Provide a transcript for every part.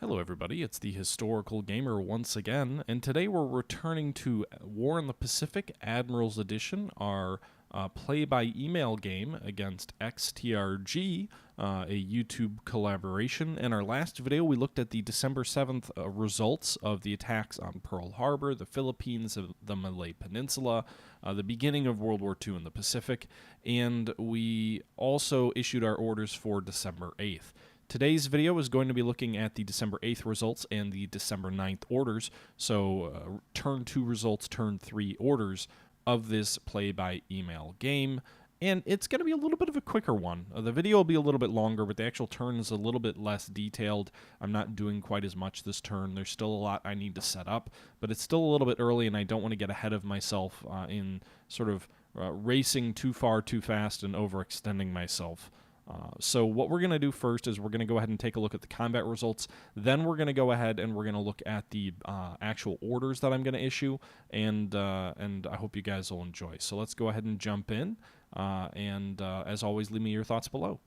Hello everybody, it's the Historical Gamer once again, and today we're returning to War in the Pacific Admirals Edition, our play-by-email game against XTRG, a YouTube collaboration. In our last video, we looked at the December 7th results of the attacks on Pearl Harbor, the Philippines, the Malay Peninsula, the beginning of World War II in the Pacific, and we also issued our orders for December 8th. Today's video is going to be looking at the December 8th results and the December 9th orders, so turn 2 results, turn 3 orders of this play-by-email game, and it's going to be a little bit of a quicker one. The video will be a little bit longer, but the actual turn is a little bit less detailed. I'm not doing quite as much this turn. There's still a lot I need to set up, but it's still a little bit early, and I don't want to get ahead of myself in sort of racing too far too fast and overextending myself. So what we're going to do first is we're going to go ahead and take a look at the combat results. Then we're going to go ahead and we're going to look at the actual orders that I'm going to issue, and I hope you guys will enjoy. So let's go ahead and jump in, and as always, leave me your thoughts below.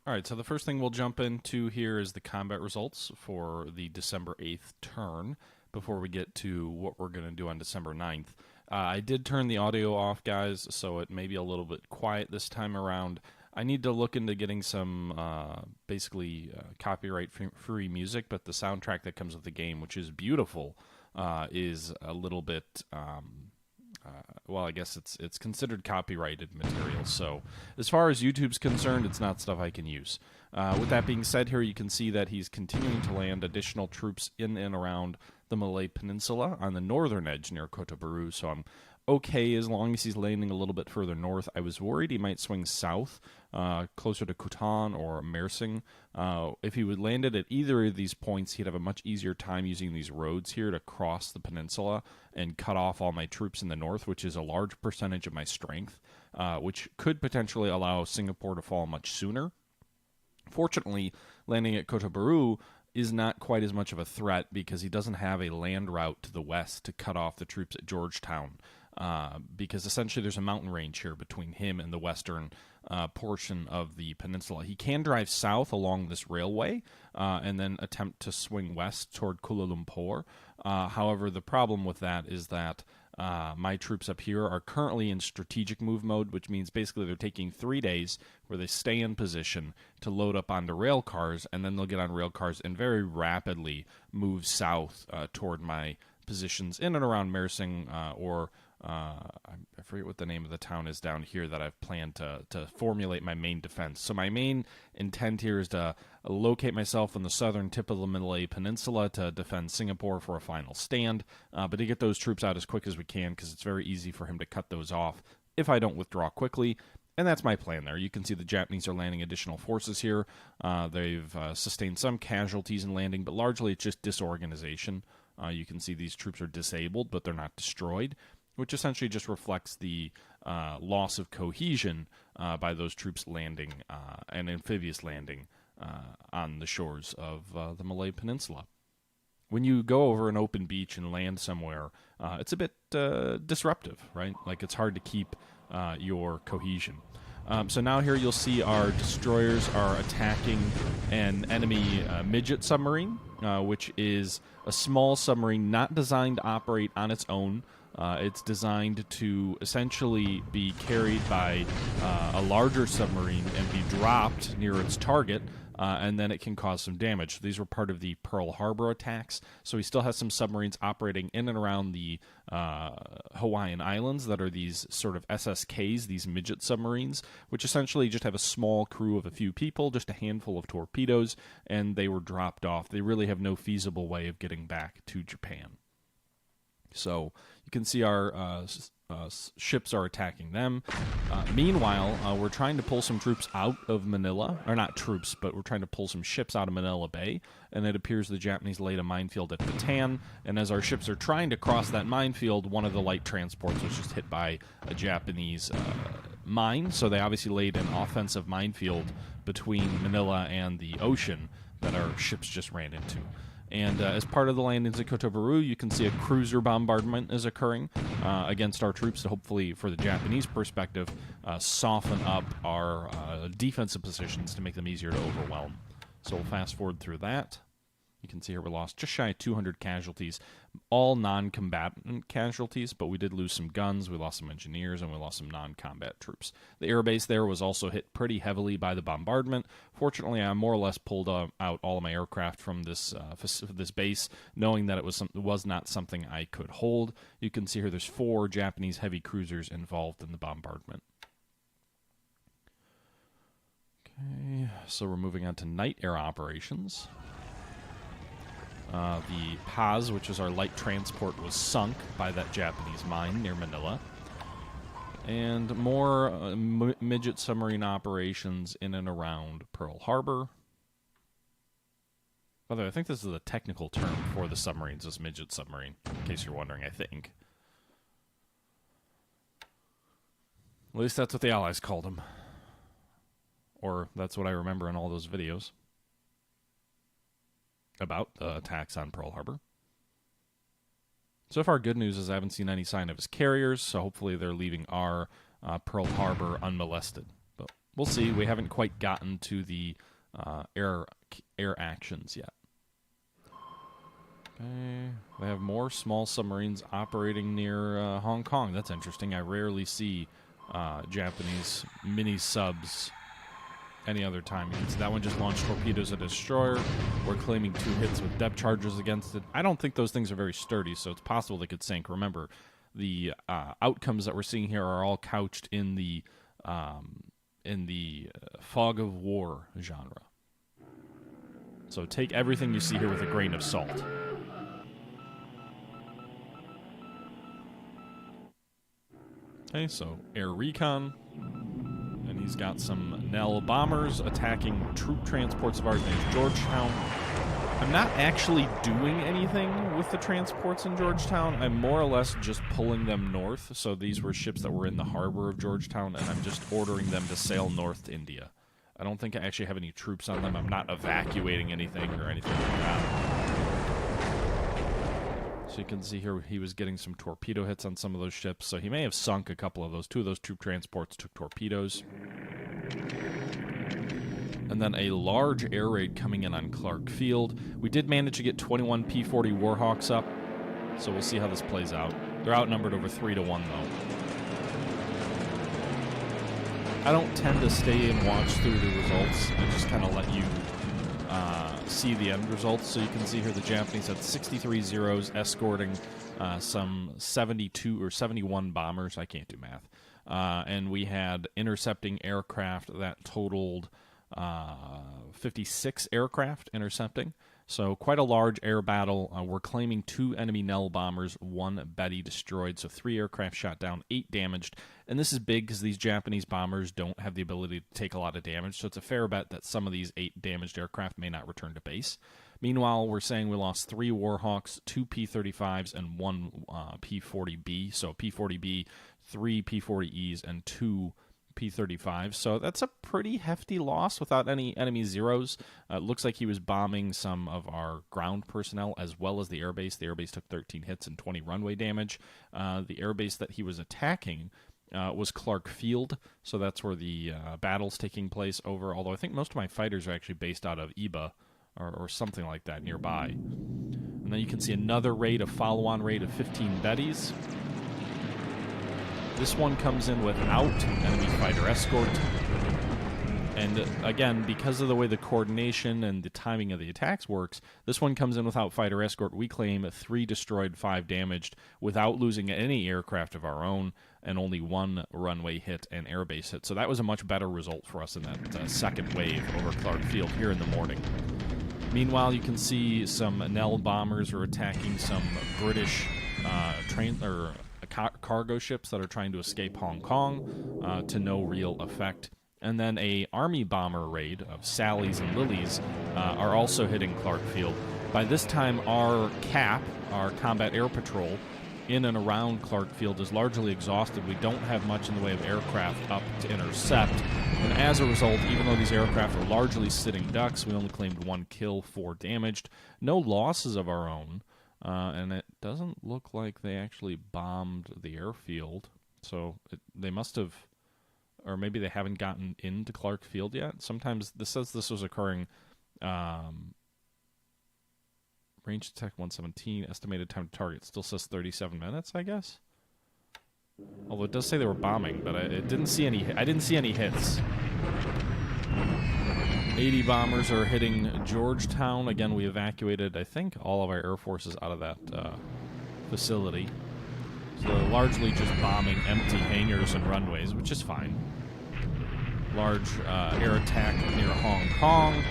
All right, so the first thing we'll jump into here is the combat results for the December 8th turn before we get to what we're going to do on December 9th. I did turn the audio off, guys, so it may be a little bit quiet this time around. I need to look into getting some basically copyright-free music, but the soundtrack that comes with the game, which is beautiful, is a little bit, well, I guess it's considered copyrighted material. So as far as YouTube's concerned, it's not stuff I can use. With that being said, here you can see that he's continuing to land additional troops in and around the Malay Peninsula on the northern edge near Kota Baru, so I'm okay as long as he's landing a little bit further north. I was worried he might swing south, closer to Kutan or Mersing. If he would land it at either of these points, he'd have a much easier time using these roads here to cross the peninsula and cut off all my troops in the north, which is a large percentage of my strength, which could potentially allow Singapore to fall much sooner. Fortunately, landing at Kota Baru is not quite as much of a threat because he doesn't have a land route to the west to cut off the troops at Georgetown, because essentially there's a mountain range here between him and the western portion of the peninsula. He can drive south along this railway and then attempt to swing west toward Kuala Lumpur. However, the problem with that is that my troops up here are currently in strategic move mode, which means basically they're taking 3 days where they stay in position to load up onto rail cars, and then they'll get on rail cars and very rapidly move south toward my positions in and around Mersing or I forget what the name of the town is down here that I've planned to formulate my main defense. So my main intent here is to locate myself on the southern tip of the Malay Peninsula to defend Singapore for a final stand, but to get those troops out as quick as we can because it's very easy for him to cut those off if I don't withdraw quickly. And that's my plan there. You can see the Japanese are landing additional forces here. They've sustained some casualties in landing, but largely it's just disorganization. You can see these troops are disabled, but they're not destroyed, which essentially just reflects the loss of cohesion by those troops landing, an amphibious landing on the shores of the Malay Peninsula. When you go over an open beach and land somewhere, it's a bit disruptive, right? Like it's hard to keep your cohesion. So now here you'll see our destroyers are attacking an enemy midget submarine, which is a small submarine not designed to operate on its own. It's designed to essentially be carried by a larger submarine and be dropped near its target, and then it can cause some damage. These were part of the Pearl Harbor attacks, so he still has some submarines operating in and around the Hawaiian Islands that are these sort of SSKs, these midget submarines, which essentially just have a small crew of a few people, just a handful of torpedoes, and they were dropped off. They really have no feasible way of getting back to Japan. So you can see our ships are attacking them. Meanwhile, we're trying to pull some troops out of Manila, or not troops, but we're trying to pull some ships out of Manila Bay, and it appears the Japanese laid a minefield at Bataan, and as our ships are trying to cross that minefield, one of the light transports was just hit by a Japanese mine, so they obviously laid an offensive minefield between Manila and the ocean that our ships just ran into. And as part of the landings at Kota Baru, you can see a cruiser bombardment is occurring against our troops to hopefully, for the Japanese perspective, soften up our defensive positions to make them easier to overwhelm. So we'll fast forward through that. You can see here we lost just shy of 200 casualties, all non-combatant casualties, but we did lose some guns, we lost some engineers, and we lost some non-combat troops. The airbase there was also hit pretty heavily by the bombardment. Fortunately, I more or less pulled out all of my aircraft from this base, knowing that it was not something I could hold. You can see here there's 4 Japanese heavy cruisers involved in the bombardment. Okay, so we're moving on to night air operations. The Paz, which is our light transport, was sunk by that Japanese mine near Manila. And more midget submarine operations in and around Pearl Harbor. By the way, I think this is the technical term for the submarines, is midget submarine, in case you're wondering, I think. At least that's what the Allies called them. Or that's what I remember in all those videos about the attacks on Pearl Harbor. So far, good news is I haven't seen any sign of his carriers, so hopefully they're leaving our Pearl Harbor unmolested. But we'll see. We haven't quite gotten to the air actions yet. Okay, they have more small submarines operating near Hong Kong. That's interesting. I rarely see Japanese mini-subs any other time. You can see that one just launched torpedoes at a destroyer. We're claiming 2 hits with depth charges against it. I don't think those things are very sturdy, so it's possible they could sink. Remember, the outcomes that we're seeing here are all couched in the fog of war genre. So take everything you see here with a grain of salt. Okay, so air recon. And he's got some Nell bombers attacking troop transports of ours named Georgetown. I'm not actually doing anything with the transports in Georgetown. I'm more or less just pulling them north. So these were ships that were in the harbor of Georgetown, and I'm just ordering them to sail north to India. I don't think I actually have any troops on them. I'm not evacuating anything or anything like that. So you can see here he was getting some torpedo hits on some of those ships. So he may have sunk a couple of those. 2 of those troop transports took torpedoes. And then a large air raid coming in on Clark Field. We did manage to get 21 P-40 Warhawks up. So we'll see how this plays out. They're outnumbered over 3-1, though. I don't tend to stay and watch through the results. I just kind of let you see the end results. So you can see here the Japanese had 63 Zeros escorting some 72 or 71 bombers. I can't do math. And we had intercepting aircraft that totaled 56 aircraft intercepting. So quite a large air battle. We're claiming 2 enemy Nell bombers, 1 Betty destroyed. So 3 aircraft shot down, 8 damaged. And this is big because these Japanese bombers don't have the ability to take a lot of damage. So it's a fair bet that some of these 8 damaged aircraft may not return to base. Meanwhile, we're saying we lost 3 Warhawks, 2 P-35s, and 1 P-40B. So P-40B, 3 P-40Es, and 2 P-35. So that's a pretty hefty loss without any enemy Zeros. It looks like he was bombing some of our ground personnel as well as the airbase. The airbase took 13 hits and 20 runway damage. The airbase that he was attacking was Clark Field, so that's where the battle's taking place over, although I think most of my fighters are actually based out of Iba or something like that nearby. And then you can see another raid, a follow-on raid of 15 Bettys. This one comes in without enemy fighter escort. And again, because of the way the coordination and the timing of the attacks works, this one comes in without fighter escort. We claim 3 destroyed, 5 damaged, without losing any aircraft of our own, and only 1 runway hit and airbase hit. So that was a much better result for us in that second wave over Clark Field here in the morning. Meanwhile, you can see some Nell bombers are attacking some British cargo ships that are trying to escape Hong Kong to no real effect. And then a Army bomber raid of Sallies and Lilies are also hitting Clark Field. By this time, our CAP, our Combat Air Patrol, in and around Clark Field is largely exhausted. We don't have much in the way of aircraft up to intercept. And as a result, even though these aircraft are largely sitting ducks, we only claimed 1 kill, 4 damaged. No losses of our own. And it doesn't look like they actually bombed the airfield. So they must have, or maybe they haven't gotten into Clark Field yet. Sometimes this says this was occurring Range attack 117. Estimated time to target still says 37 minutes, I guess. Although it does say they were bombing, but it didn't see any. I didn't see any hits. 80 bombers are hitting Georgetown. Again, we evacuated, I think, all of our air forces out of that facility. So they're largely just bombing empty hangars and runways, which is fine. Large air attack near Hong Kong.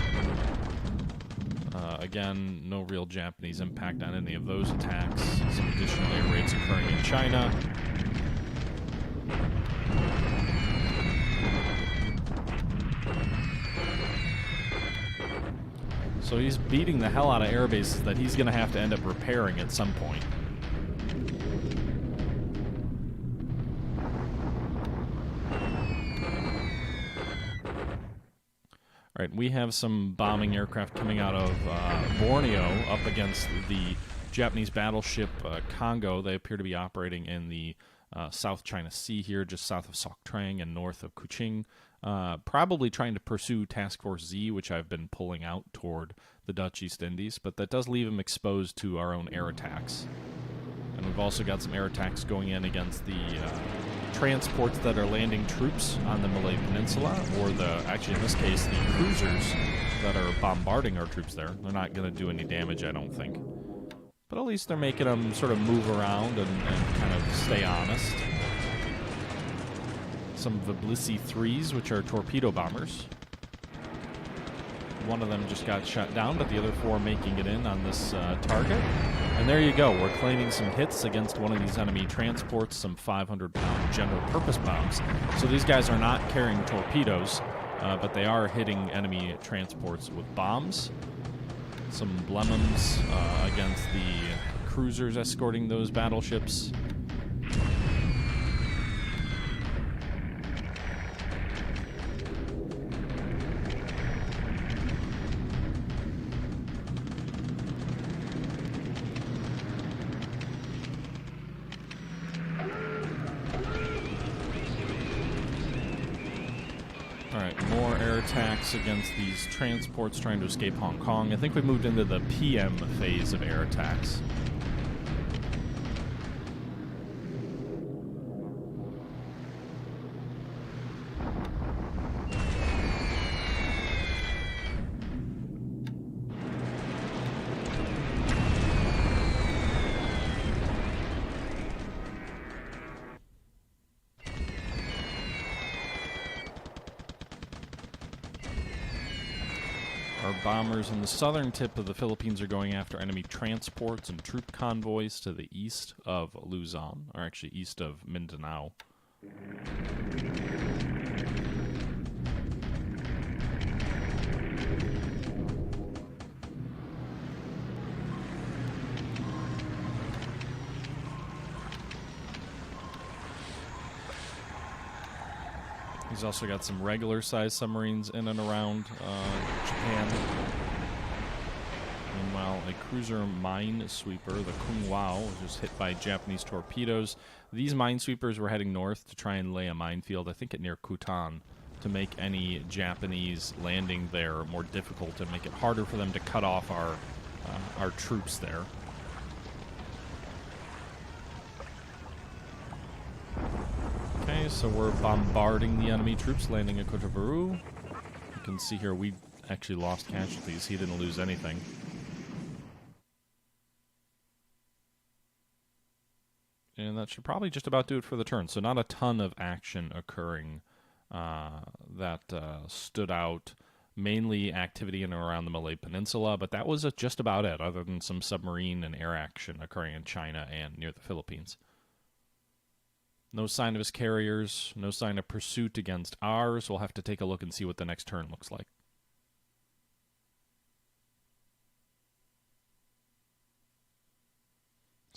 Again, no real Japanese impact on any of those attacks. Some additional air raids occurring in China. So he's beating the hell out of air bases that he's going to have to end up repairing at some point. All right, we have some bombing aircraft coming out of Borneo up against the Japanese battleship Congo. They appear to be operating in the South China Sea here, just south of Sok Trang and north of Kuching. Probably trying to pursue Task Force Z, which I've been pulling out toward the Dutch East Indies, but that does leave them exposed to our own air attacks. And we've also got some air attacks going in against the transports that are landing troops on the Malay Peninsula, or actually in this case, the cruisers that are bombarding our troops there. They're not going to do any damage, I don't think. But at least they're making them sort of move around and kind of stay honest. Some Tbilisi 3s, which are torpedo bombers. One of them just got shot down, but the other 4 making it in on this target. And there you go. We're claiming some hits against one of these enemy transports, some 500-pound general-purpose bombs. So these guys are not carrying torpedoes, but they are hitting enemy transports with bombs. Some Blemons against the cruisers escorting those battleships. Alright, more air attacks against these transports trying to escape Hong Kong. I think we moved into the PM phase of air attacks. Our bombers in the southern tip of the Philippines are going after enemy transports and troop convoys to the east of Luzon, or actually east of Mindanao. He's also got some regular-sized submarines in and around Japan. Meanwhile, a cruiser minesweeper, the Kung Wao, was just hit by Japanese torpedoes. These minesweepers were heading north to try and lay a minefield, I think, at near Kutan, to make any Japanese landing there more difficult and make it harder for them to cut off our troops there. Okay, so we're bombarding the enemy troops landing at Kotavaru. You can see here we actually lost casualties. He didn't lose anything. And that should probably just about do it for the turn. So not a ton of action occurring that stood out. Mainly activity in and around the Malay Peninsula, but that was just about it, other than some submarine and air action occurring in China and near the Philippines. No sign of his carriers, no sign of pursuit against ours. We'll have to take a look and see what the next turn looks like.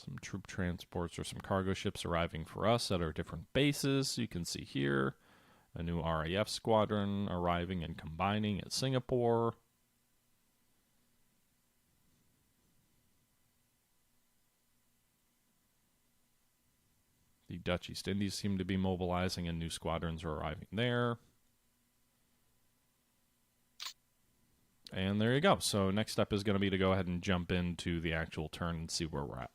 Some troop transports or some cargo ships arriving for us at our different bases. You can see here a new RAF squadron arriving and combining at Singapore. The Dutch East Indies seem to be mobilizing and new squadrons are arriving there. And there you go. So next step is going to be to go ahead and jump into the actual turn and see where we're at.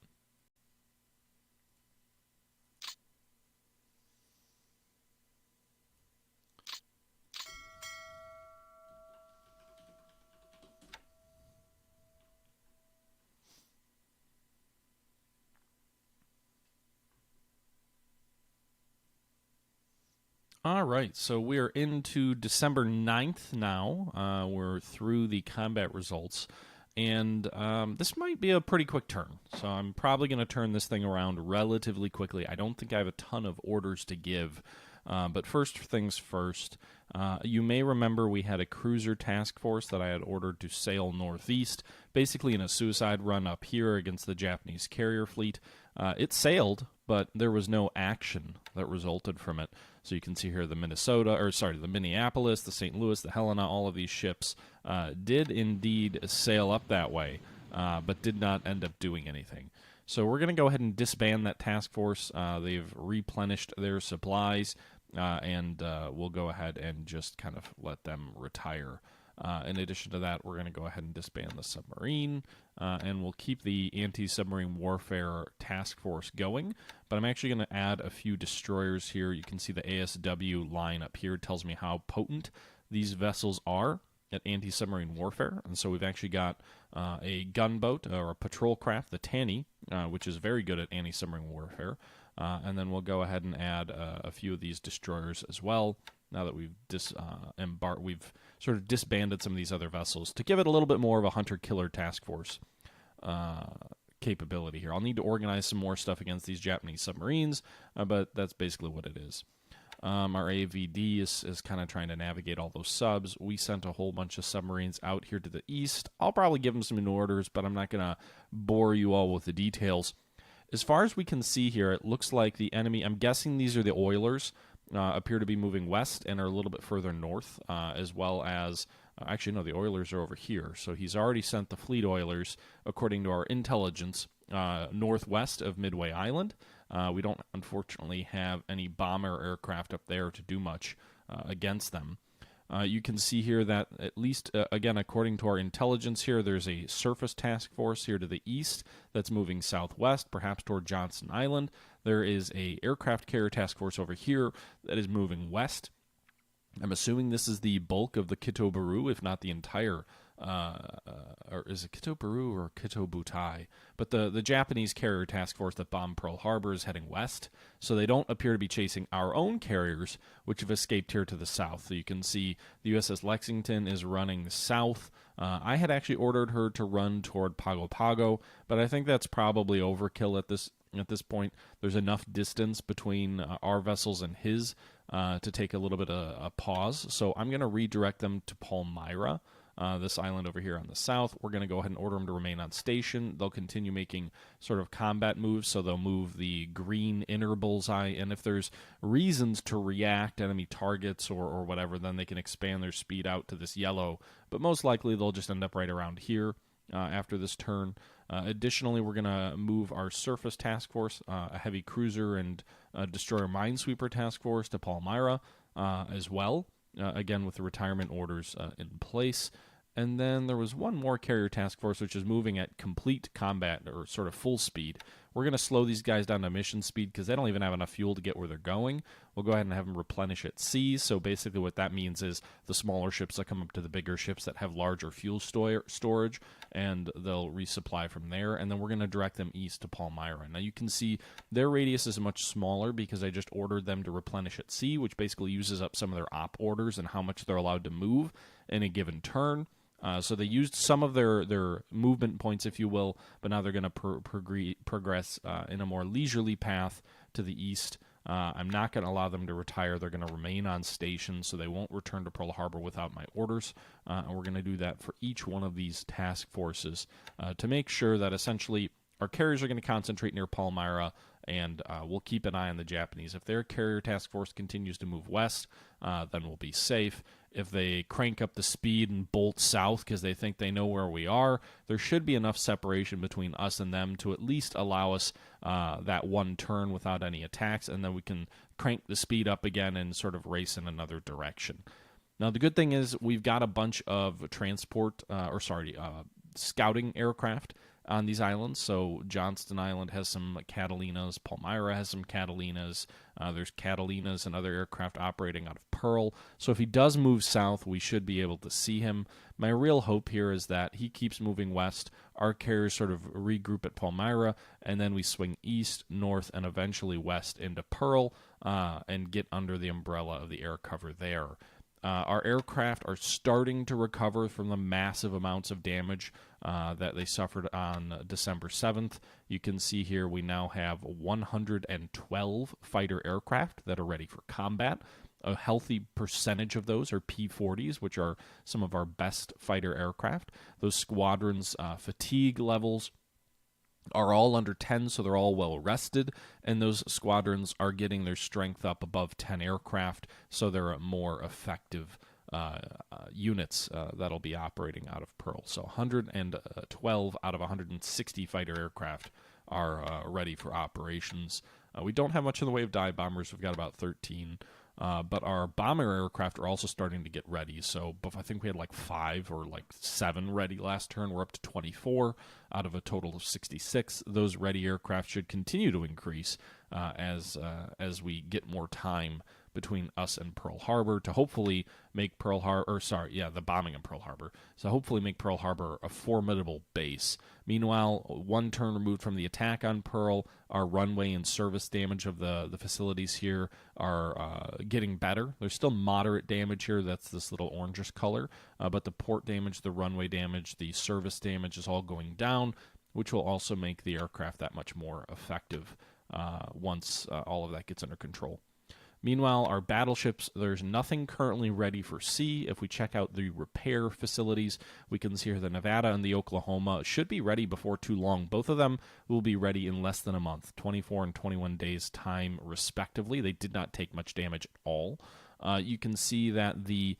All right, so we are into December 9th now. We're through the combat results, and this might be a pretty quick turn. So I'm probably going to turn this thing around relatively quickly. I don't think I have a ton of orders to give, but first things first. You may remember we had a cruiser task force that I had ordered to sail northeast, basically in a suicide run up here against the Japanese carrier fleet. It sailed, but there was no action that resulted from it. So you can see here the Minneapolis, the St. Louis, the Helena, all of these ships did indeed sail up that way, but did not end up doing anything. So we're going to go ahead and disband that task force. They've replenished their supplies, and we'll go ahead and just kind of let them retire. In addition to that, we're going to go ahead and disband the submarine, and we'll keep the anti-submarine warfare task force going. But I'm actually going to add a few destroyers here. You can see the ASW line up here. It tells me how potent these vessels are at anti-submarine warfare. And so we've actually got a gunboat, or a patrol craft, the Tanny, which is very good at anti-submarine warfare. And then we'll go ahead and add a few of these destroyers as well, now that we've we've sort of disbanded some of these other vessels to give it a little bit more of a hunter-killer task force capability here. I'll need to organize some more stuff against these Japanese submarines, but that's basically what it is. Our AVD is kind of trying to navigate all those subs. We sent a whole bunch of submarines out here to the east. I'll probably give them some new orders, but I'm not going to bore you all with the details. As far as we can see here, it looks like the enemy, I'm guessing these are the oilers, appear to be moving west and are a little bit further north, as well as, actually no, the oilers are over here. So he's already sent the fleet oilers, according to our intelligence, northwest of Midway Island. We don't, unfortunately, have any bomber aircraft up there to do much against them. You can see here that, at least, again, according to our intelligence here, there's a surface task force here to the east that's moving southwest, perhaps toward Johnson Island. There is a aircraft carrier task force over here that is moving west. I'm assuming this is the bulk of the Kitobaru, if not the entire, or is it Kitobaru or Kitobutai? But the Japanese carrier task force that bombed Pearl Harbor is heading west, so they don't appear to be chasing our own carriers, which have escaped here to the south. So you can see the USS Lexington is running south. I had actually ordered her to run toward Pago Pago, but I think that's probably overkill at this point. There's enough distance between our vessels and his to take a little bit of a pause. So I'm going to redirect them to Palmyra, this island over here on the south. We're going to go ahead and order them to remain on station. They'll continue making sort of combat moves, so they'll move the green inner bullseye, and if there's reasons to react enemy targets or whatever, then they can expand their speed out to this yellow. But most likely they'll just end up right around here after this turn. Additionally, we're going to move our surface task force, a heavy cruiser and destroyer minesweeper task force, to Palmyra as well, again with the retirement orders in place. And then there was one more carrier task force, which is moving at complete combat, or sort of full speed. We're going to slow these guys down to mission speed because they don't even have enough fuel to get where they're going. We'll go ahead and have them replenish at sea. So basically what that means is the smaller ships that come up to the bigger ships that have larger fuel storage, and they'll resupply from there. And then we're going to direct them east to Palmyra. Now you can see their radius is much smaller because I just ordered them to replenish at sea, which basically uses up some of their op orders and how much they're allowed to move in a given turn. So they used some of their movement points, if you will, but now they're going to progress in a more leisurely path to the east. I'm not going to allow them to retire. They're going to remain on station, so they won't return to Pearl Harbor without my orders. And we're going to do that for each one of these task forces to make sure that essentially our carriers are going to concentrate near Palmyra, and we'll keep an eye on the Japanese. If their carrier task force continues to move west, then we'll be safe. If they crank up the speed and bolt south because they think they know where we are, there should be enough separation between us and them to at least allow us that one turn without any attacks, and then we can crank the speed up again and sort of race in another direction. Now, the good thing is we've got a bunch of scouting aircraft on these islands. So Johnston Island has some Catalinas. Palmyra has some Catalinas. There's Catalinas and other aircraft operating out of Pearl. So if he does move south, we should be able to see him. My real hope here is that he keeps moving west. Our carriers sort of regroup at Palmyra, and then we swing east, north, and eventually west into Pearl and get under the umbrella of the air cover there. Our aircraft are starting to recover from the massive amounts of damage that they suffered on December 7th. You can see here we now have 112 fighter aircraft that are ready for combat. A healthy percentage of those are P-40s, which are some of our best fighter aircraft. Those squadrons' fatigue levels are all under 10, so they're all well rested, and those squadrons are getting their strength up above 10 aircraft, so they're more effective units that'll be operating out of Pearl. So 112 out of 160 fighter aircraft are ready for operations. We don't have much in the way of dive bombers. We've got about 13. But our bomber aircraft are also starting to get ready. So I think we had like 5 or like 7 ready last turn. We're up to 24 out of a total of 66. Those ready aircraft should continue to increase as we get more time between us and Pearl Harbor to hopefully make the bombing of Pearl Harbor. So hopefully make Pearl Harbor a formidable base. Meanwhile, 1 turn removed from the attack on Pearl, our runway and service damage of the facilities here are getting better. There's still moderate damage here. That's this little orangish color. But the port damage, the runway damage, the service damage is all going down, which will also make the aircraft that much more effective once all of that gets under control. Meanwhile, our battleships, there's nothing currently ready for sea. If we check out the repair facilities, we can see here the Nevada and the Oklahoma should be ready before too long. Both of them will be ready in less than a month, 24 and 21 days time respectively. They did not take much damage at all. You can see that the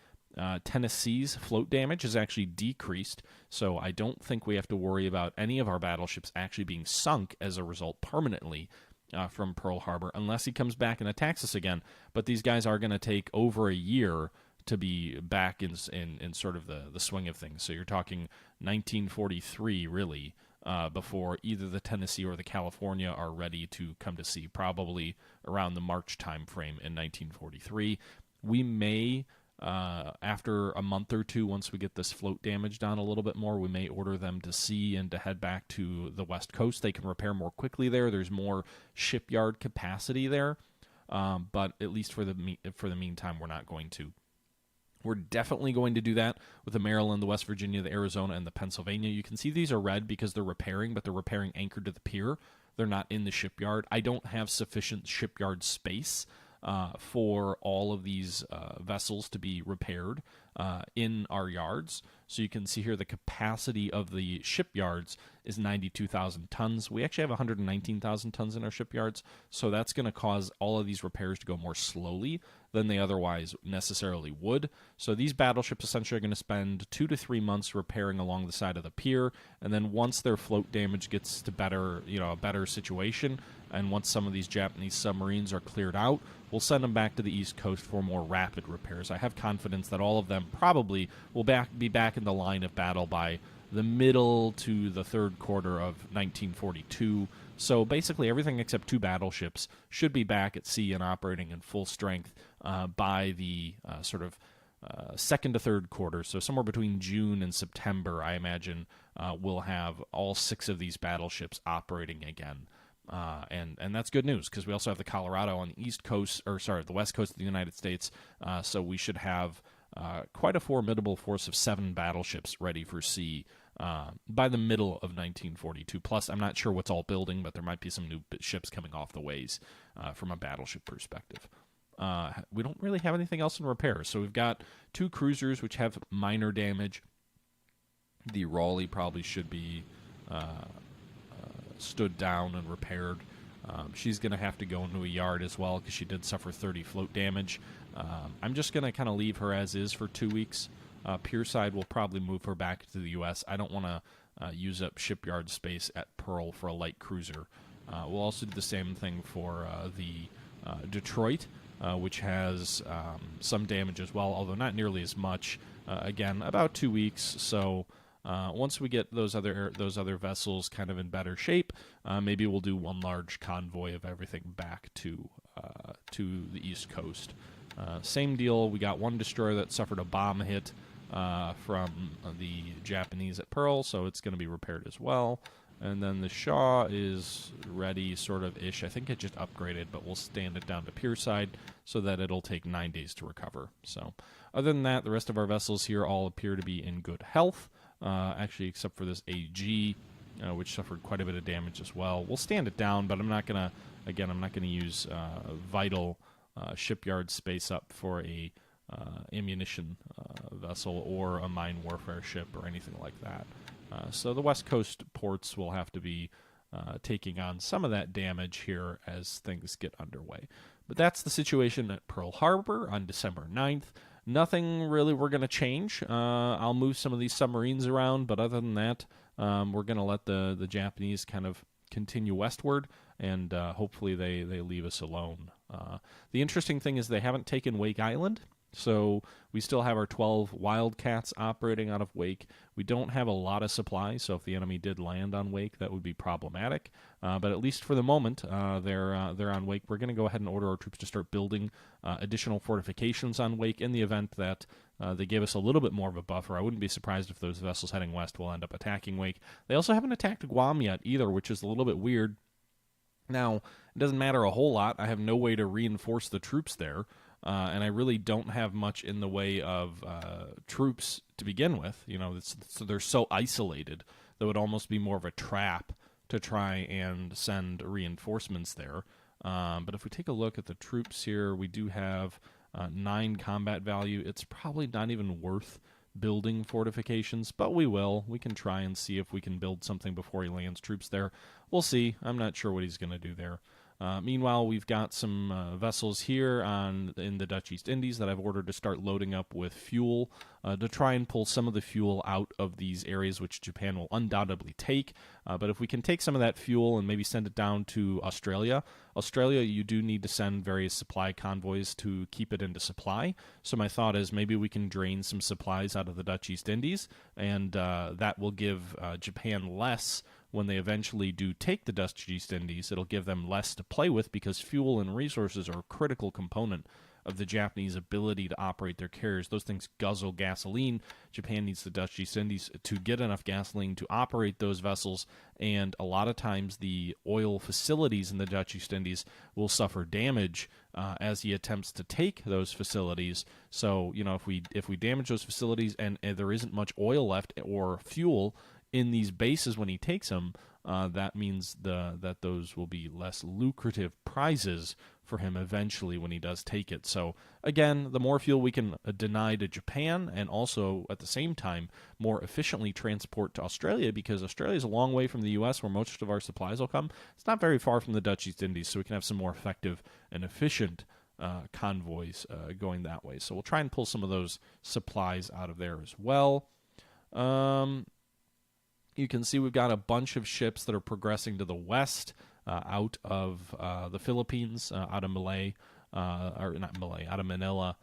Tennessee's float damage is actually decreased, so I don't think we have to worry about any of our battleships actually being sunk as a result permanently from Pearl Harbor, unless he comes back and attacks us again. But these guys are going to take over a year to be back in sort of the swing of things. So you're talking 1943, really, before either the Tennessee or the California are ready to come to sea, probably around the March time frame in 1943. We may, after a month or two, once we get this float damage down a little bit more, we may order them to sea and to head back to the West Coast. They can repair more quickly there. There's more shipyard capacity there, but at least for the meantime, we're not going to. We're definitely going to do that with the Maryland, the West Virginia, the Arizona, and the Pennsylvania. You can see these are red because they're repairing, but they're repairing anchored to the pier. They're not in the shipyard. I don't have sufficient shipyard space for all of these vessels to be repaired in our yards. So you can see here the capacity of the shipyards is 92,000 tons. We actually have 119,000 tons in our shipyards, so that's going to cause all of these repairs to go more slowly than they otherwise necessarily would. So these battleships essentially are going to spend 2 to 3 months repairing along the side of the pier, and then once their float damage gets to a better situation, and once some of these Japanese submarines are cleared out, we'll send them back to the East Coast for more rapid repairs. I have confidence that all of them probably will be back in the line of battle by the middle to the third quarter of 1942. So basically everything except 2 battleships should be back at sea and operating in full strength by the second to third quarter. So somewhere between June and September, I imagine, we'll have all 6 of these battleships operating again. And that's good news because we also have the Colorado on the the west coast of the United States. So we should have quite a formidable force of 7 battleships ready for sea by the middle of 1942. Plus, I'm not sure what's all building, but there might be some new ships coming off the ways from a battleship perspective. We don't really have anything else in repair. So we've got 2 cruisers which have minor damage. The Raleigh probably should be stood down and repaired. She's going to have to go into a yard as well because she did suffer 30 float damage. I'm just going to kind of leave her as is for 2 weeks. Pierside will probably move her back to the U.S. I don't want to use up shipyard space at Pearl for a light cruiser. We'll also do the same thing for the Detroit. which has some damage as well, although not nearly as much. Again, about 2 weeks. So once we get those other vessels kind of in better shape, maybe we'll do one large convoy of everything back to the East Coast. Same deal. We got one destroyer that suffered a bomb hit from the Japanese at Pearl, so it's going to be repaired as well. And then the Shaw is ready, sort of ish. I think it just upgraded, but we'll stand it down to Pierside so that it'll take 9 days to recover. So, other than that, the rest of our vessels here all appear to be in good health. Actually, except for this AG, which suffered quite a bit of damage as well. We'll stand it down, but I'm not gonna use vital shipyard space up for a ammunition vessel or a mine warfare ship or anything like that. So the West Coast ports will have to be taking on some of that damage here as things get underway. But that's the situation at Pearl Harbor on December 9th. Nothing really we're going to change. I'll move some of these submarines around, but other than that, we're going to let the Japanese kind of continue westward, and hopefully they leave us alone. The interesting thing is they haven't taken Wake Island, so we still have our 12 Wildcats operating out of Wake. We don't have a lot of supplies, so if the enemy did land on Wake, that would be problematic. But at least for the moment, they're on Wake. We're going to go ahead and order our troops to start building additional fortifications on Wake in the event that they give us a little bit more of a buffer. I wouldn't be surprised if those vessels heading west will end up attacking Wake. They also haven't attacked Guam yet either, which is a little bit weird. Now, it doesn't matter a whole lot. I have no way to reinforce the troops there. And I really don't have much in the way of troops to begin with. You know, so they're so isolated that it would almost be more of a trap to try and send reinforcements there. But if we take a look at the troops here, we do have 9 combat value. It's probably not even worth building fortifications, but we will. We can try and see if we can build something before he lands troops there. We'll see. I'm not sure what he's going to do there. Meanwhile, we've got some vessels here in the Dutch East Indies that I've ordered to start loading up with fuel to try and pull some of the fuel out of these areas, which Japan will undoubtedly take. But if we can take some of that fuel and maybe send it down to Australia, you do need to send various supply convoys to keep it into supply. So my thought is maybe we can drain some supplies out of the Dutch East Indies, and that will give Japan less. When they eventually do take the Dutch East Indies, it'll give them less to play with because fuel and resources are a critical component of the Japanese ability to operate their carriers. Those things guzzle gasoline. Japan needs the Dutch East Indies to get enough gasoline to operate those vessels, and a lot of times the oil facilities in the Dutch East Indies will suffer damage as he attempts to take those facilities. So, you know, if we damage those facilities and there isn't much oil left or fuel in these bases when he takes them, that means that those will be less lucrative prizes for him eventually when he does take it. So again, the more fuel we can deny to Japan, and also at the same time more efficiently transport to Australia, because Australia is a long way from the U.S. where most of our supplies will come. It's not very far from the Dutch East Indies, so we can have some more effective and efficient convoys going that way. So we'll try and pull some of those supplies out of there as well. You can see we've got a bunch of ships that are progressing to the west, out of the Philippines, out of Malay, or not Malay, out of Manila,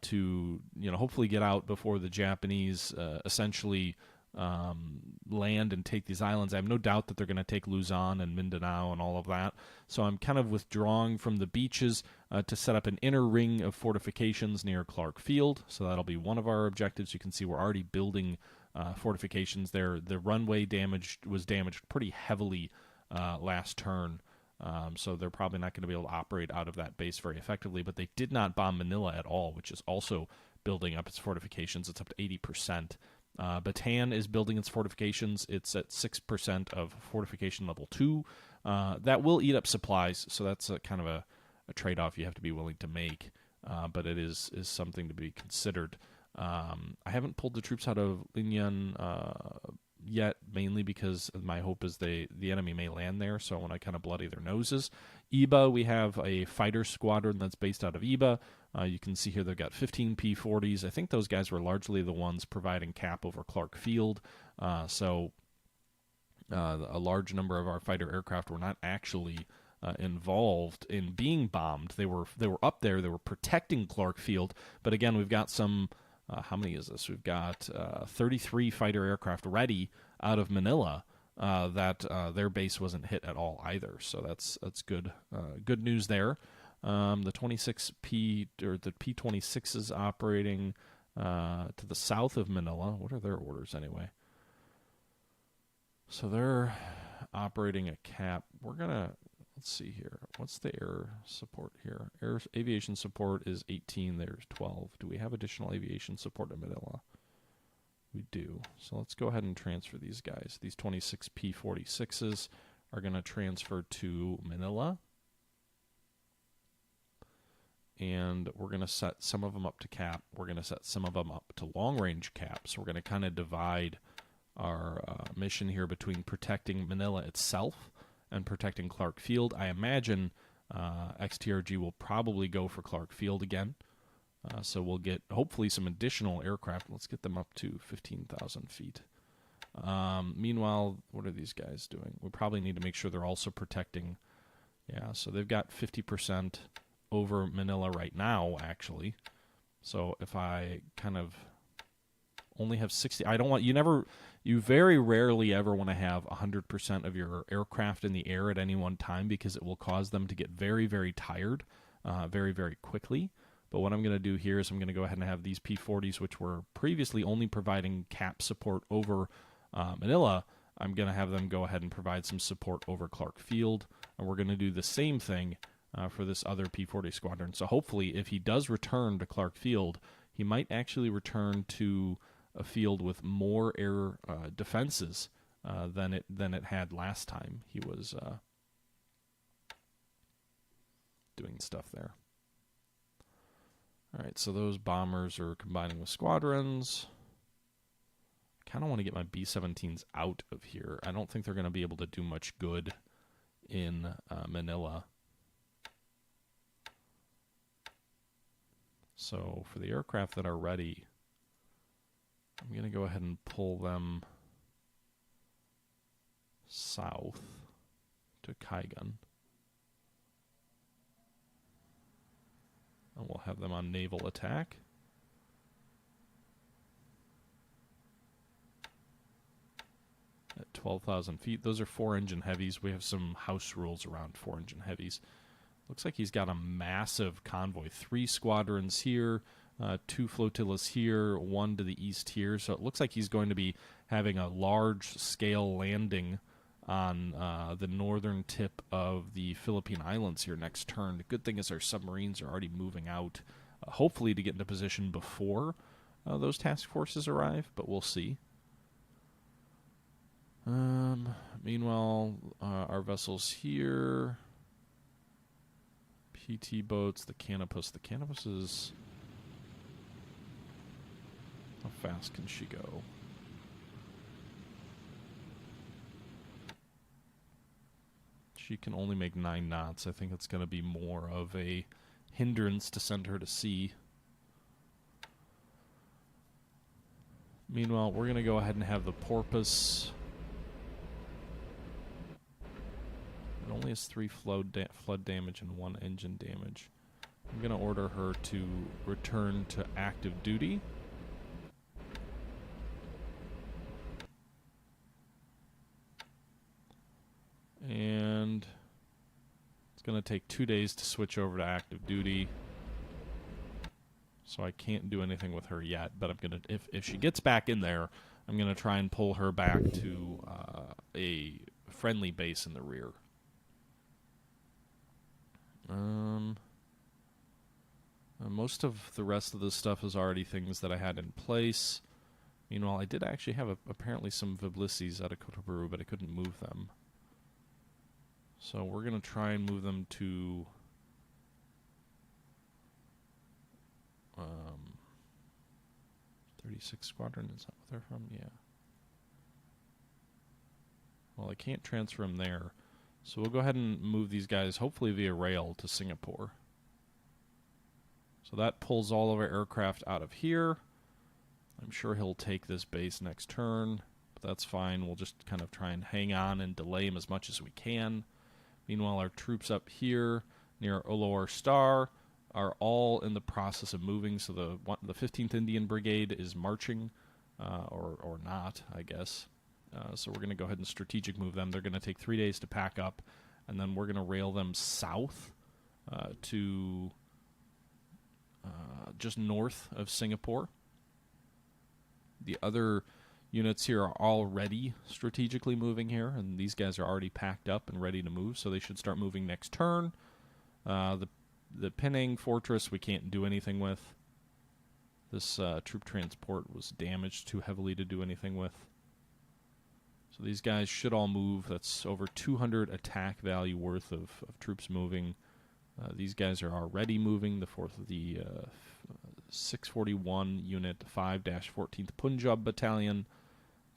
to hopefully get out before the Japanese essentially land and take these islands. I have no doubt that they're going to take Luzon and Mindanao and all of that. So I'm kind of withdrawing from the beaches to set up an inner ring of fortifications near Clark Field. So that'll be one of our objectives. You can see we're already building fortifications there. The runway was damaged pretty heavily last turn, so they're probably not going to be able to operate out of that base very effectively. But they did not bomb Manila at all, which is also building up its fortifications. It's up to 80%. Bataan is building its fortifications. It's at 6% of fortification level 2. That will eat up supplies, so that's kind of a trade-off you have to be willing to make, but it is something to be considered. I haven't pulled the troops out of Linyan yet, mainly because my hope is the enemy may land there, so I want to kind of bloody their noses. Iba, we have a fighter squadron that's based out of Iba. You can see here they've got 15 P-40s. I think those guys were largely the ones providing cap over Clark Field, so a large number of our fighter aircraft were not actually involved in being bombed. They were up there. They were protecting Clark Field. But again, we've got some. How many is this? We've got 33 fighter aircraft ready out of Manila. That their base wasn't hit at all either. So that's good. Good news there. The 26P or the P-26 is operating to the south of Manila. What are their orders anyway? So they're operating a cap. We're gonna let's see here. What's the air support here? Aviation support is 18. There's 12. Do we have additional aviation support in Manila? We do. So let's go ahead and transfer these guys. These 26 P-46s are going to transfer to Manila. And we're going to set some of them up to cap. We're going to set some of them up to long-range cap. So we're going to kind of divide our mission here between protecting Manila itself and protecting Clark Field. I imagine XTRG will probably go for Clark Field again. So we'll get, hopefully, some additional aircraft. Let's get them up to 15,000 feet. Meanwhile, what are these guys doing? We probably need to make sure they're also protecting. Yeah, so they've got 50% over Manila right now, actually. So if I kind of only have 60, I don't want, you very rarely ever want to have 100% of your aircraft in the air at any one time because it will cause them to get very, very tired very, very quickly. But what I'm going to do here is I'm going to go ahead and have these P-40s, which were previously only providing cap support over Manila. I'm going to have them go ahead and provide some support over Clark Field. And we're going to do the same thing for this other P-40 squadron. So hopefully, if he does return to Clark Field, he might actually return to a field with more air defenses than it had last time he was doing stuff there. All right, so those bombers are combining with squadrons. I kind of want to get my B-17s out of here. I don't think they're going to be able to do much good in Manila. So for the aircraft that are ready, I'm going to go ahead and pull them south to Kaigan. And we'll have them on naval attack. At 12,000 feet. Those are 4-engine heavies. We have some house rules around 4-engine heavies. Looks like he's got a massive convoy. 3 squadrons here, 2 flotillas here, 1 to the east here. So it looks like he's going to be having a large-scale landing on the northern tip of the Philippine Islands here next turn. The good thing is our submarines are already moving out, hopefully to get into position before those task forces arrive, but we'll see. Meanwhile, our vessels here, PT boats, the Canopus. The Canopus is... How fast can she go? She can only make 9 knots. I think it's going to be more of a hindrance to send her to sea. Meanwhile, we're going to go ahead and have the Porpoise. It only has 3 flood damage and 1 engine damage. I'm going to order her to return to active duty. And it's going to take 2 days to switch over to active duty. So I can't do anything with her yet, but I'm going to, if she gets back in there, I'm going to try and pull her back to a friendly base in the rear. Most of the rest of this stuff is already things that I had in place. Meanwhile, I did actually have apparently some Viblisses out of Cotoparu, but I couldn't move them. So we're going to try and move them to 36 Squadron. Is that what they're from? Yeah. Well, I can't transfer them there. So we'll go ahead and move these guys, hopefully via rail, to Singapore. So that pulls all of our aircraft out of here. I'm sure he'll take this base next turn, but that's fine. We'll just kind of try and hang on and delay him as much as we can. Meanwhile, our troops up here near Olor Star are all in the process of moving. So the 15th Indian Brigade is marching, or not, I guess. So we're going to go ahead and strategic move them. They're going to take 3 days to pack up, and then we're going to rail them south to just north of Singapore. The other units here are already strategically moving here, and these guys are already packed up and ready to move, so they should start moving next turn. The Penang Fortress we can't do anything with. This troop transport was damaged too heavily to do anything with. So these guys should all move. That's over 200 attack value worth of troops moving. These guys are already moving. The 641 Unit 5-14th Punjab Battalion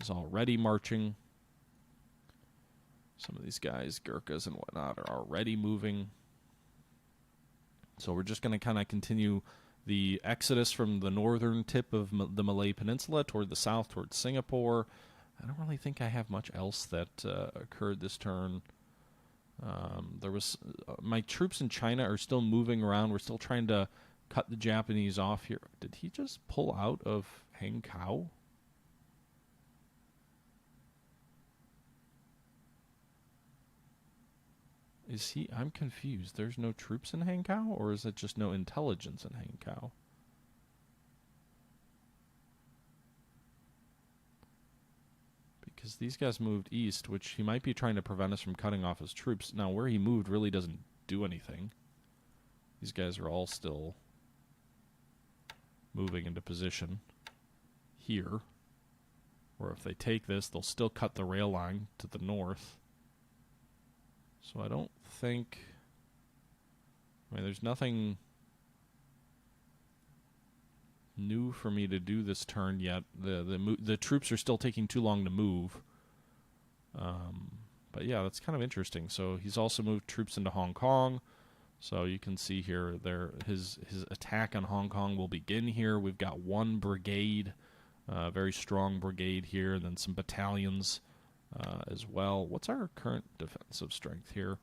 is already marching. Some of these guys, Gurkhas and whatnot, are already moving. So we're just going to kind of continue the exodus from the northern tip of the Malay Peninsula toward the south, towards Singapore. I don't really think I have much else that occurred this turn. There was my troops in China are still moving around. We're still trying to cut the Japanese off here. Did he just pull out of Hankow? Is he? I'm confused. There's no troops in Hankow, or is it just no intelligence in Hankow? Because these guys moved east, which he might be trying to prevent us from cutting off his troops. Now, where he moved really doesn't do anything. These guys are all still moving into position here. Or if they take this, they'll still cut the rail line to the north. So I don't think... I mean, there's nothing new for me to do this turn yet. The troops are still taking too long to move. But yeah, that's kind of interesting. So he's also moved troops into Hong Kong. So you can see here, his attack on Hong Kong will begin here. We've got one brigade, very strong brigade here, and then some battalions as well. What's our current defensive strength here?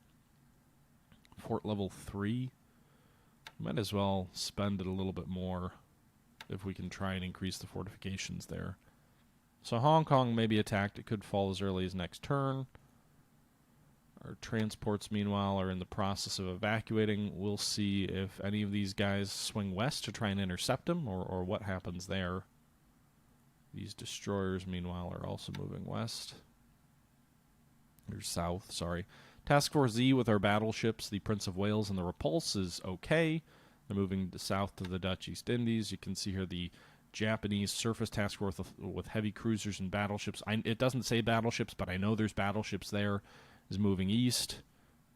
Fort level 3. Might as well spend it a little bit more if we can try and increase the fortifications there. So Hong Kong may be attacked. It could fall as early as next turn. Our transports, meanwhile, are in the process of evacuating. We'll see if any of these guys swing west to try and intercept them, or what happens there. These destroyers, meanwhile, are also moving west. Or south, sorry. Task Force Z with our battleships, the Prince of Wales and the Repulse, is okay. They're moving south to the Dutch East Indies. You can see here the Japanese surface task force with heavy cruisers and battleships. It doesn't say battleships, but I know there's battleships there, is moving east.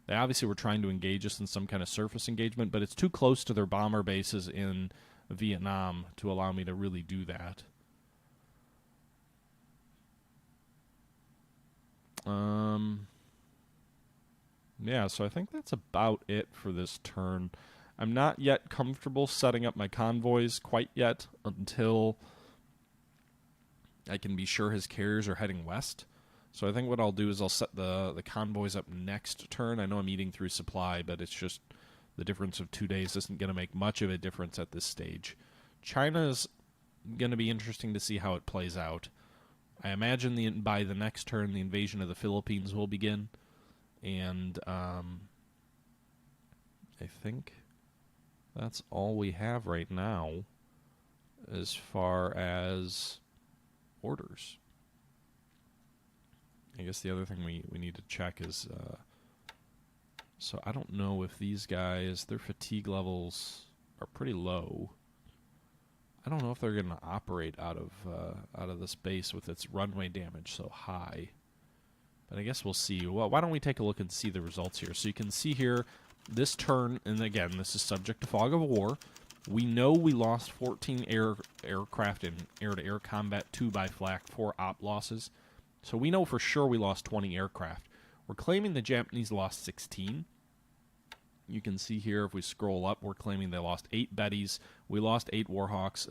They obviously were trying to engage us in some kind of surface engagement, but it's too close to their bomber bases in Vietnam to allow me to really do that. Yeah, so I think that's about it for this turn. I'm not yet comfortable setting up my convoys quite yet until I can be sure his carriers are heading west. So I think what I'll do is I'll set the convoys up next turn. I know I'm eating through supply, but it's just the difference of 2 days isn't going to make much of a difference at this stage. China's going to be interesting to see how it plays out. I imagine by the next turn, the invasion of the Philippines will begin. And I think that's all we have right now as far as orders. I guess the other thing we need to check is, so I don't know if these guys, their fatigue levels are pretty low. I don't know if they're going to operate out of this base with its runway damage so high. But I guess we'll see. Well, why don't we take a look and see the results here? So you can see here, this turn, and again, this is subject to fog of war. We know we lost 14 aircraft in air-to-air combat, 2 by flak, 4 op losses. So we know for sure we lost 20 aircraft. We're claiming the Japanese lost 16. You can see here, if we scroll up, we're claiming they lost 8 Bettys. We lost 8 Warhawks,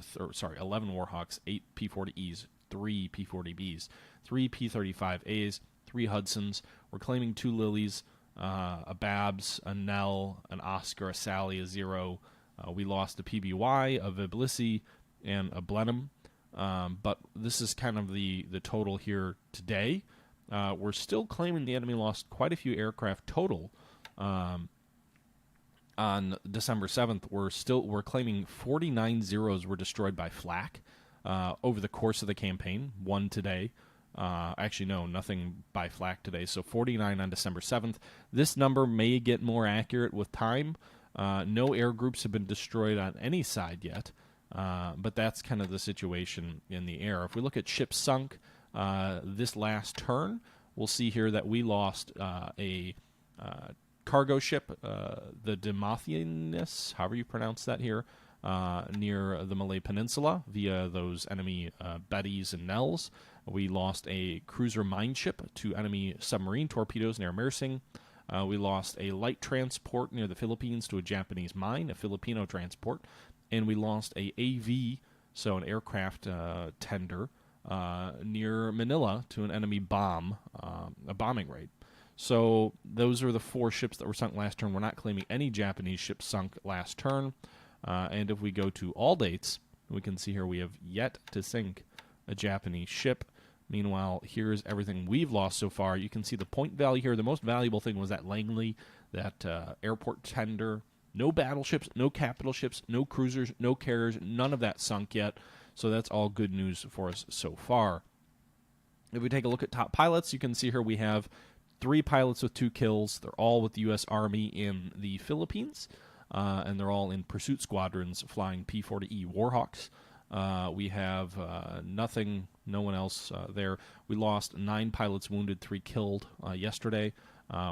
11 Warhawks, 8 P-40Es, 3 P-40Bs, 3 P-35As, 3 Hudsons. We're claiming 2 Lilies, a Babs, a Nell, an Oscar, a Sally, a Zero. We lost a PBY, a Viblissi, and a Blenheim. But this is kind of the total here today. We're still claiming the enemy lost quite a few aircraft total. On December 7th, we're claiming 49 Zeros were destroyed by flak over the course of the campaign. One today. Actually, no, nothing by flak today. So 49 on December 7th. This number may get more accurate with time. No air groups have been destroyed on any side yet. But that's kind of the situation in the air. If we look at ships sunk this last turn, we'll see here that we lost a cargo ship, the Demosthenes, however you pronounce that here, near the Malay Peninsula via those enemy Bettys and Nells. We lost a cruiser mine ship to enemy submarine torpedoes near Mersing. We lost a light transport near the Philippines to a Japanese mine, a Filipino transport. And we lost a AV, so an aircraft tender, near Manila to an enemy bomb, a bombing raid. So those are the 4 ships that were sunk last turn. We're not claiming any Japanese ships sunk last turn. And if we go to all dates, we can see here we have yet to sink a Japanese ship. Meanwhile, here's everything we've lost so far. You can see the point value here. The most valuable thing was that Langley, that airport tender. No battleships, no capital ships, no cruisers, no carriers, none of that sunk yet. So that's all good news for us so far. If we take a look at top pilots, you can see here we have 3 pilots with 2 kills. They're all with the U.S. Army in the Philippines, and they're all in pursuit squadrons flying P-40E Warhawks. We have no one else there. We lost 9 pilots wounded, 3 killed yesterday.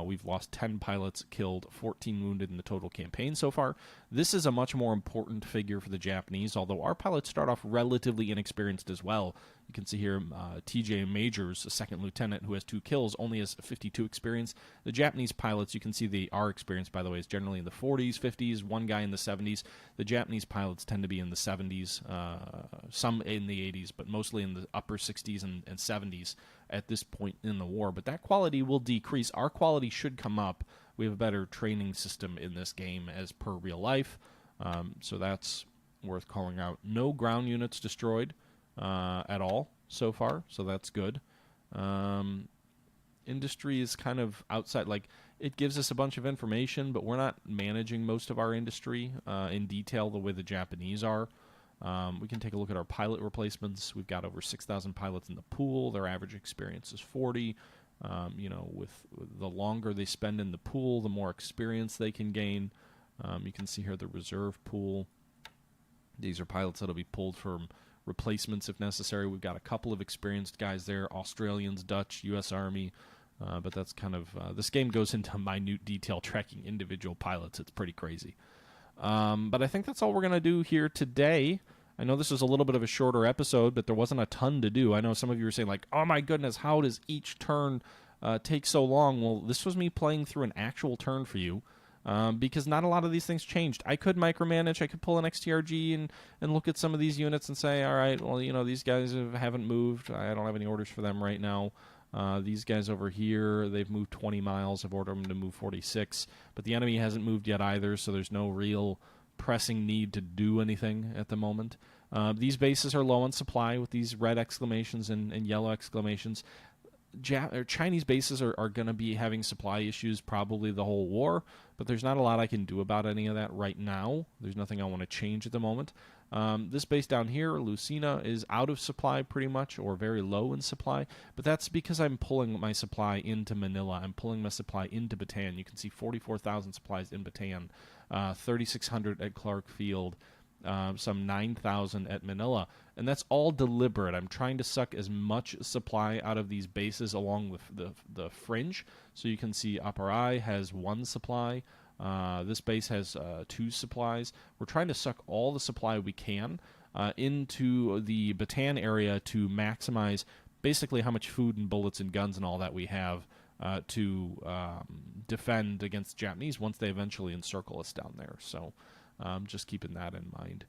We've lost 10 pilots, killed, 14 wounded in the total campaign so far. This is a much more important figure for the Japanese, although our pilots start off relatively inexperienced as well. You can see here TJ Majors, a second lieutenant who has 2 kills, only has 52 experience. The Japanese pilots, you can see our experience, by the way, is generally in the 40s, 50s, one guy in the 70s. The Japanese pilots tend to be in the 70s, some in the 80s, but mostly in the upper 60s and 70s at this point in the war. But that quality will decrease. Our quality should come up. We have a better training system in this game as per real life, so that's worth calling out. No ground units destroyed at all so far, so that's good. Industry is kind of outside, like it gives us a bunch of information, but we're not managing most of our industry in detail the way the Japanese are. We can take a look at our pilot replacements. We've got over 6,000 pilots in the pool. Their average experience is 40. With the longer they spend in the pool, the more experience they can gain. You can see here the reserve pool. These are pilots that will be pulled from replacements if necessary. We've got a couple of experienced guys there, Australians, Dutch, U.S. Army, but that's kind of, this game goes into minute detail tracking individual pilots. It's pretty crazy. But I think that's all we're going to do here today. I know this was a little bit of a shorter episode, but there wasn't a ton to do. I know some of you were saying, like, oh my goodness, how does each turn take so long? Well, this was me playing through an actual turn for you. Because not a lot of these things changed. I could micromanage. I could pull an XTRG and look at some of these units and say, all right, well, these guys haven't moved. I don't have any orders for them right now. These guys over here, they've moved 20 miles. I've ordered them to move 46. But the enemy hasn't moved yet either, so there's no real pressing need to do anything at the moment. These bases are low on supply with these red exclamations and yellow exclamations. Chinese bases are going to be having supply issues probably the whole war, but there's not a lot I can do about any of that right now. There's nothing I want to change at the moment. This base down here, Lucena, is out of supply pretty much, or very low in supply, but that's because I'm pulling my supply into Manila. I'm pulling my supply into Bataan. You can see 44,000 supplies in Bataan, 3,600 at Clark Field, some 9,000 at Manila, and that's all deliberate. I'm trying to suck as much supply out of these bases along the fringe. So you can see Upper Eye has 1 supply. This base has 2 supplies. We're trying to suck all the supply we can into the Bataan area to maximize basically how much food and bullets and guns and all that we have to defend against the Japanese once they eventually encircle us down there. So just keeping that in mind.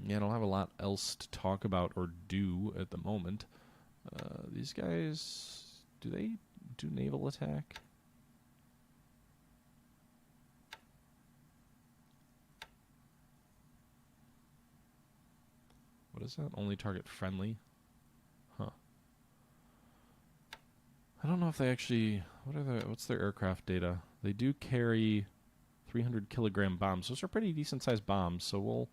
Yeah, I don't have a lot else to talk about or do at the moment. These guys, do they do naval attack. What is that? Only target friendly? Huh. I don't know if they actually... What's their aircraft data? They do carry 300 kilogram bombs. Those are pretty decent sized bombs, so we'll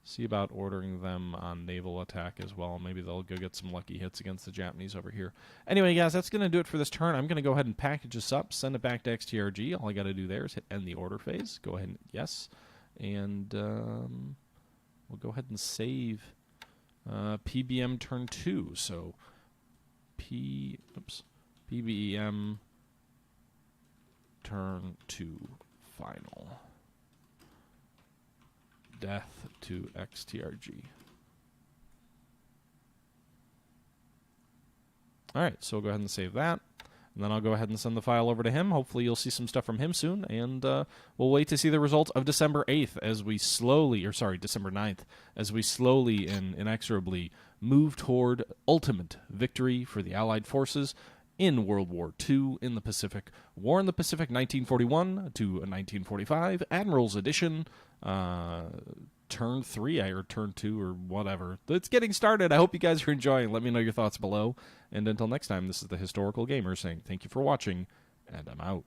see about ordering them on naval attack as well. Maybe they'll go get some lucky hits against the Japanese over here. Anyway, guys, that's going to do it for this turn. I'm going to go ahead and package this up, send it back to XTRG. All I got to do there is hit end the order phase. Go ahead and yes. And we'll go ahead and save PBM turn 2. So PBM turn 2 final. Death to XTRG. Alright, so we'll go ahead and save that. And then I'll go ahead and send the file over to him. Hopefully you'll see some stuff from him soon. And we'll wait to see the results of December 8th as we slowly, or sorry, December 9th, as we slowly and inexorably move toward ultimate victory for the Allied forces in World War II in the Pacific. War in the Pacific 1941 to 1945, Admiral's Edition, turn 3, or turn 2, or whatever. It's getting started. I hope you guys are enjoying. Let me know your thoughts below. And until next time, this is the Historical Gamer saying thank you for watching, and I'm out.